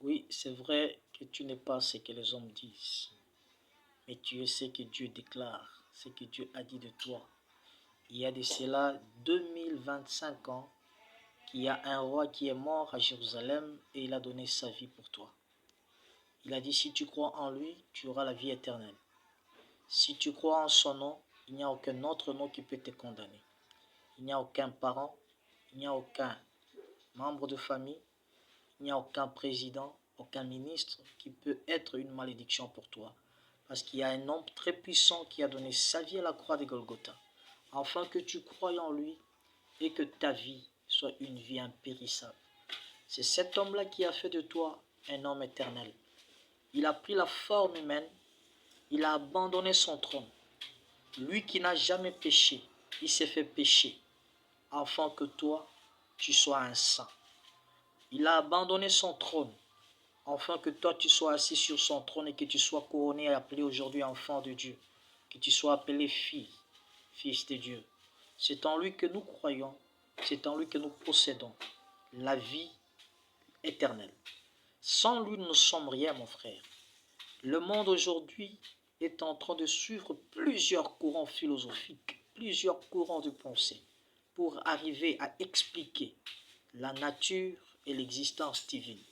Oui, c'est vrai que tu n'es pas ce que les hommes disent, mais tu es ce que Dieu déclare, ce que Dieu a dit de toi. Il y a de cela 2025 ans qu'il y a un roi qui est mort à Jérusalem et il a donné sa vie pour toi. Il a dit, si tu crois en lui, tu auras la vie éternelle. Si tu crois en son nom, il n'y a aucun autre nom qui peut te condamner. Il n'y a aucun parent, il n'y a aucun membre de famille, il n'y a aucun président, aucun ministre qui peut être une malédiction pour toi. Parce qu'il y a un homme très puissant qui a donné sa vie à la croix de Golgotha, afin que tu croies en lui et que ta vie soit une vie impérissable. C'est cet homme-là qui a fait de toi un homme éternel. Il a pris la forme humaine, il a abandonné son trône. Lui qui n'a jamais péché, il s'est fait pécher, afin que toi, tu sois un saint. Il a abandonné son trône, afin que toi, tu sois assis sur son trône et que tu sois couronné et appelé aujourd'hui enfant de Dieu. Que tu sois appelé fils de Dieu. C'est en lui que nous croyons, c'est en lui que nous possédons la vie éternelle. Sans lui, nous ne sommes rien, mon frère. Le monde aujourd'hui est en train de suivre plusieurs courants philosophiques, plusieurs courants de pensée, pour arriver à expliquer la nature et l'existence divine.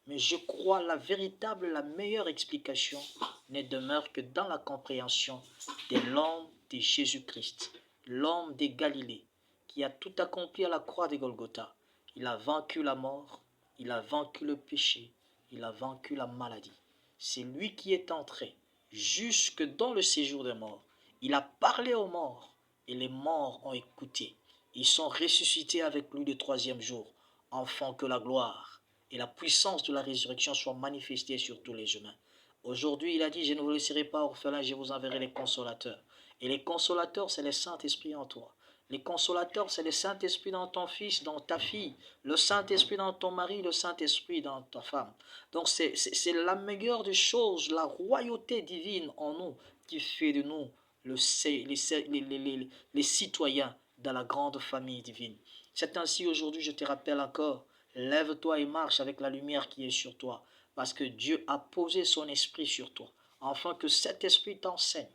Mais je crois la meilleure explication ne demeure que dans la compréhension de l'homme de Jésus-Christ, l'homme de Galilée, qui a tout accompli à la croix de Golgotha. Il a vaincu la mort, il a vaincu le péché, il a vaincu la maladie. C'est lui qui est entré jusque dans le séjour des morts. Il a parlé aux morts et les morts ont écouté. Ils sont ressuscités avec lui le troisième jour, afin que la gloire et la puissance de la résurrection soient manifestées sur tous les humains. Aujourd'hui, il a dit, je ne vous laisserai pas orphelins, je vous enverrai les consolateurs. Et les consolateurs, c'est le Saint-Esprit en toi. Les consolateurs, c'est le Saint-Esprit dans ton fils, dans ta fille, le Saint-Esprit dans ton mari, le Saint-Esprit dans ta femme. Donc c'est la meilleure des choses, la royauté divine en nous qui fait de nous les citoyens dans la grande famille divine. C'est ainsi aujourd'hui, je te rappelle encore, lève-toi et marche avec la lumière qui est sur toi, parce que Dieu a posé son esprit sur toi, afin que cet esprit t'enseigne,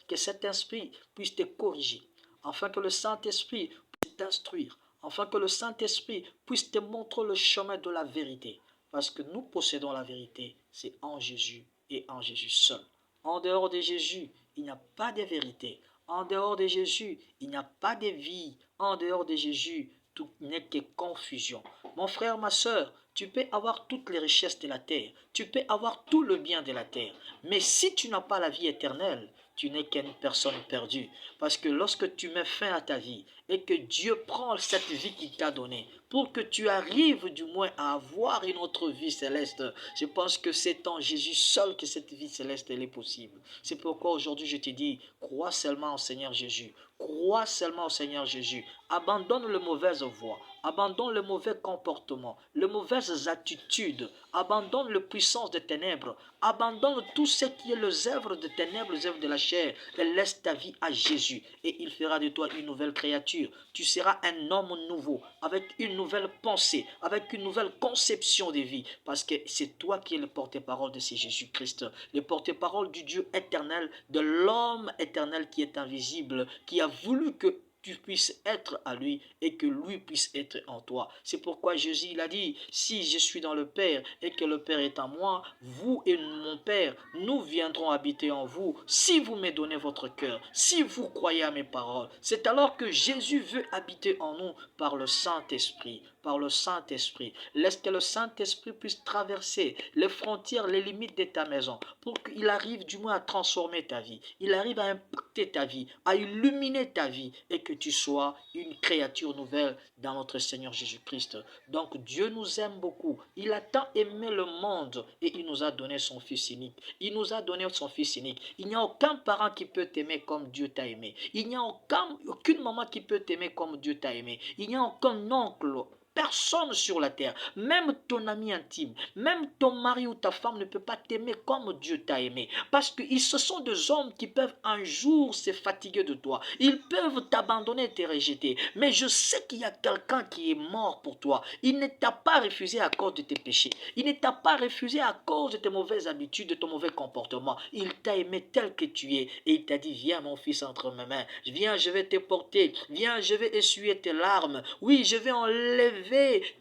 que cet esprit puisse te corriger, afin que le Saint-Esprit puisse t'instruire, afin que le Saint-Esprit puisse te montrer le chemin de la vérité, parce que nous possédons la vérité, c'est en Jésus et en Jésus seul. En dehors de Jésus, il n'y a pas de vérité. En dehors de Jésus, il n'y a pas de vie. En dehors de Jésus, tout n'est que confusion. Mon frère, ma soeur, tu peux avoir toutes les richesses de la terre, tu peux avoir tout le bien de la terre, mais si tu n'as pas la vie éternelle, tu n'es qu'une personne perdue. Parce que lorsque tu mets fin à ta vie et que Dieu prend cette vie qu'il t'a donnée pour que tu arrives du moins à avoir une autre vie céleste, je pense que c'est en Jésus seul que cette vie céleste elle est possible. C'est pourquoi aujourd'hui je te dis, crois seulement au Seigneur Jésus. Crois seulement au Seigneur Jésus. Abandonne les mauvaises voies. Abandonne le mauvais comportement, les mauvaises attitudes. Abandonne la puissance des ténèbres. Abandonne tout ce qui est les œuvres de ténèbres, les œuvres de la chair. Et laisse ta vie à Jésus. Et il fera de toi une nouvelle créature. Tu seras un homme nouveau, avec une nouvelle pensée, avec une nouvelle conception de vie. Parce que c'est toi qui es le porte-parole de ce Jésus-Christ. Le porte-parole du Dieu éternel, de l'homme éternel qui est invisible, qui a voulu que tu puisses être à lui et que lui puisse être en toi. C'est pourquoi Jésus il a dit, si je suis dans le Père et que le Père est en moi, vous et mon Père, nous viendrons habiter en vous si vous me donnez votre cœur, si vous croyez à mes paroles. C'est alors que Jésus veut habiter en nous par le Saint-Esprit. Par le Saint-Esprit. Laisse que le Saint-Esprit puisse traverser les frontières, les limites de ta maison pour qu'il arrive du moins à transformer ta vie. Il arrive à impacter ta vie, à illuminer ta vie et que tu sois une créature nouvelle dans notre Seigneur Jésus-Christ. Donc Dieu nous aime beaucoup. Il a tant aimé le monde et il nous a donné son Fils unique. Il nous a donné son Fils unique. Il n'y a aucun parent qui peut t'aimer comme Dieu t'a aimé. Il n'y a aucune maman qui peut t'aimer comme Dieu t'a aimé. Il n'y a aucun oncle, personne sur la terre, même ton ami intime, même ton mari ou ta femme ne peut pas t'aimer comme Dieu t'a aimé. Parce que ce sont des hommes qui peuvent un jour se fatiguer de toi. Ils peuvent t'abandonner et te rejeter. Mais je sais qu'il y a quelqu'un qui est mort pour toi. Il ne t'a pas refusé à cause de tes péchés. Il ne t'a pas refusé à cause de tes mauvaises habitudes, de ton mauvais comportement. Il t'a aimé tel que tu es. Et il t'a dit, viens mon fils entre mes mains. Viens, je vais te porter. Viens, je vais essuyer tes larmes. Oui, je vais enlever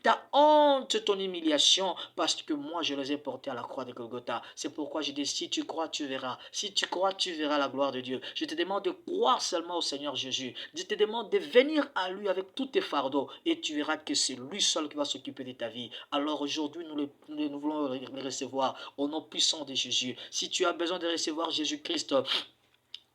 ta honte, ton humiliation. Parce que moi, je les ai portés à la croix de Golgotha. C'est pourquoi je dis, si tu crois, tu verras. Si tu crois, tu verras la gloire de Dieu. Je te demande de croire seulement au Seigneur Jésus. Je te demande de venir à lui avec tous tes fardeaux. Et tu verras que c'est lui seul qui va s'occuper de ta vie. Alors aujourd'hui, nous voulons les recevoir au nom puissant de Jésus. Si tu as besoin de recevoir Jésus-Christ,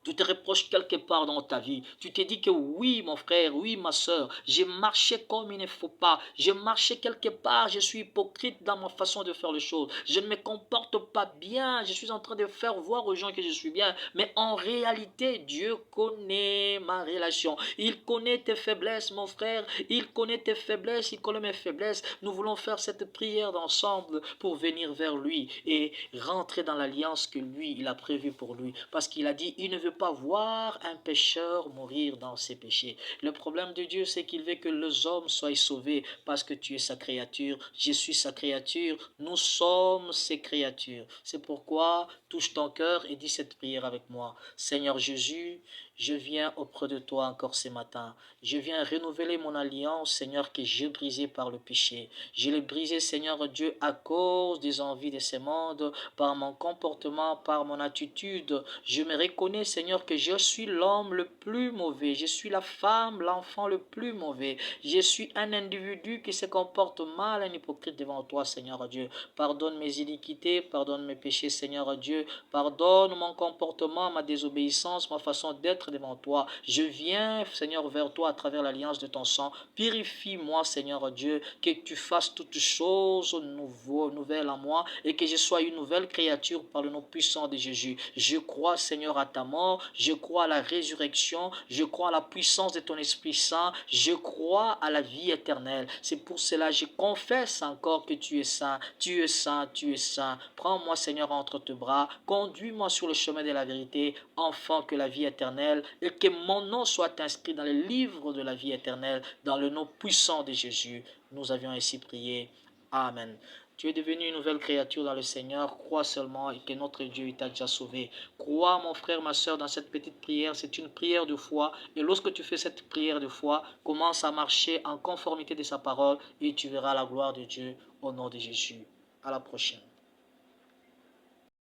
tu te reproches quelque part dans ta vie. Tu te dis que oui, mon frère, oui, ma soeur, j'ai marché comme il ne faut pas. J'ai marché quelque part, je suis hypocrite dans ma façon de faire les choses. Je ne me comporte pas bien. Je suis en train de faire voir aux gens que je suis bien. Mais en réalité, Dieu connaît ma relation. Il connaît tes faiblesses, mon frère. Il connaît tes faiblesses, il connaît mes faiblesses. Nous voulons faire cette prière ensemble pour venir vers lui et rentrer dans l'alliance que lui, il a prévue pour lui. Parce qu'il a dit, il ne veut pas voir un pécheur mourir dans ses péchés. Le problème de Dieu, c'est qu'il veut que les hommes soient sauvés parce que tu es sa créature, je suis sa créature, nous sommes ses créatures. C'est pourquoi touche ton cœur et dis cette prière avec moi. Seigneur Jésus, je viens auprès de toi encore ce matin. Je viens renouveler mon alliance, Seigneur, que j'ai brisée par le péché. Je l'ai brisée, Seigneur Dieu, à cause des envies de ce monde, par mon comportement, par mon attitude. Je me reconnais, Seigneur, que je suis l'homme le plus mauvais. Je suis la femme, l'enfant le plus mauvais. Je suis un individu qui se comporte mal, un hypocrite devant toi, Seigneur Dieu. Pardonne mes iniquités, pardonne mes péchés, Seigneur Dieu. Pardonne mon comportement, ma désobéissance, ma façon d'être devant toi. Je viens, Seigneur, vers toi à travers l'alliance de ton sang. Purifie-moi, Seigneur Dieu, que tu fasses toutes choses nouvelles en moi et que je sois une nouvelle créature par le nom puissant de Jésus. Je crois, Seigneur, à ta mort. Je crois à la résurrection. Je crois à la puissance de ton Esprit Saint. Je crois à la vie éternelle. C'est pour cela que je confesse encore que tu es saint. Tu es saint, tu es saint. Prends-moi, Seigneur, entre tes bras. Conduis-moi sur le chemin de la vérité, enfant que la vie éternelle, et que mon nom soit inscrit dans le livre de la vie éternelle, dans le nom puissant de Jésus. Nous avions ainsi prié. Amen. Tu es devenu une nouvelle créature dans le Seigneur. Crois seulement et que notre Dieu t'a déjà sauvé. Crois, mon frère, ma soeur, dans cette petite prière. C'est une prière de foi. Et lorsque tu fais cette prière de foi, commence à marcher en conformité de sa parole et tu verras la gloire de Dieu au nom de Jésus. À la prochaine.